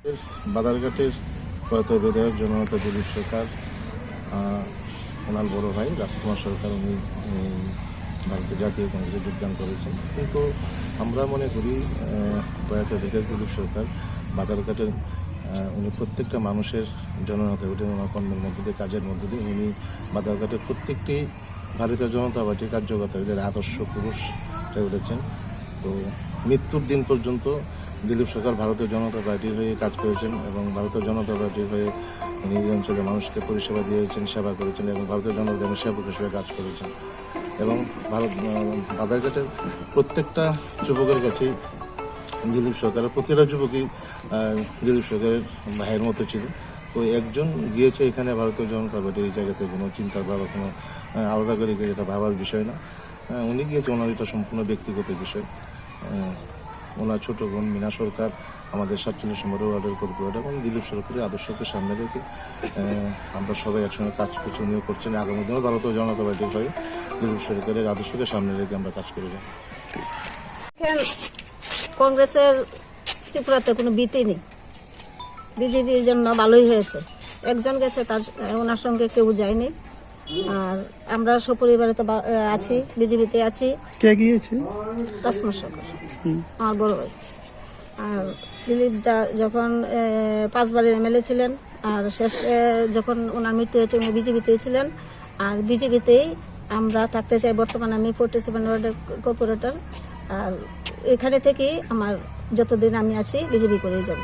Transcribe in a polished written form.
বাদারঘাটের প্রয়াত বিধায়ক জননেতা দিলীপ সরকার, ওনার বড় ভাই রাজকুমার সরকার, উনি ভারতের জাতীয় কংগ্রেসে যোগদান করেছেন। কিন্তু আমরা মনে করি প্রয়াত বিধায়ক দিলীপ সরকার বাদারঘাটের উনি প্রত্যেকটা মানুষের জননেতা উঠে ওনার কর্মের মধ্যে দিয়ে, কাজের মধ্যে দিয়ে উনি বাদারঘাটের প্রত্যেকটি ভারতীয় জনতা পার্টির কার্যকর্তাদের আদর্শ পুরুষ হয়ে উঠেছেন। তো মৃত্যুর দিন পর্যন্ত দিলীপ সরকার ভারতীয় জনতা পার্টির হয়ে কাজ করেছেন এবং ভারতীয় জনতা পার্টির হয়ে উনি এই অঞ্চলের মানুষকে পরিষেবা দিয়েছেন, সেবা করেছেন এবং ভারতীয় জনতা পার্টির সেবক হিসেবে কাজ করেছেন। এবং বাদারঘাটের প্রত্যেকটা যুবকের কাছেই দিলীপ সরকারের প্রতিটা যুবকই দিলীপ সরকারের ভাইয়ের মতো ছিল। তো একজন গিয়েছে এখানে ভারতীয় জনতা পার্টির এই জায়গাতে কোনো চিন্তার বা কোনো আলাদা করে এটা ভাবার বিষয় না। উনি গিয়েছে, ওনার এটা সম্পূর্ণ ব্যক্তিগত বিষয়। ওনার ছোট বোন মীনা সরকার আমাদের 47 নম্বর ওয়ার্ডের কর্পোরেটর এবং দিলীপ সরকারের আদর্শকে সামনে রেখে আমরা সবাই একসঙ্গে কাজ করছি। উনিও করছেন, আগামী দিনেও ভারতীয় জনতা পার্টির হয়ে দিলীপ সরকারের আদর্শকে সামনে রেখে আমরা কাজ করে যাই। কংগ্রেসের ত্রিপুরাতে কোনো ভীতি নেই, বিজেপির জন্য ভালোই হয়েছে। একজন গেছে, তার ওনার সঙ্গে কেউ যায়নি। আর আমরা সপরিবারে তো আছি, বিজেপিতে আছি। কে গিয়েছে? রাজকুমার সরকার, আমার বড় ভাই। আর দিলীপ দা যখন 5 বারের এমএলএ ছিলেন, আর শেষ যখন ওনার মৃত্যু হয়েছে উনি বিজেপিতেই ছিলেন। আর বিজেপিতেই আমরা থাকতে চাই। বর্তমানে আমি 47 ওয়ার্ডের কর্পোরেটর। আর এখানে থেকেই আমার যতদিন আমি আছি বিজেপি করেই যাব।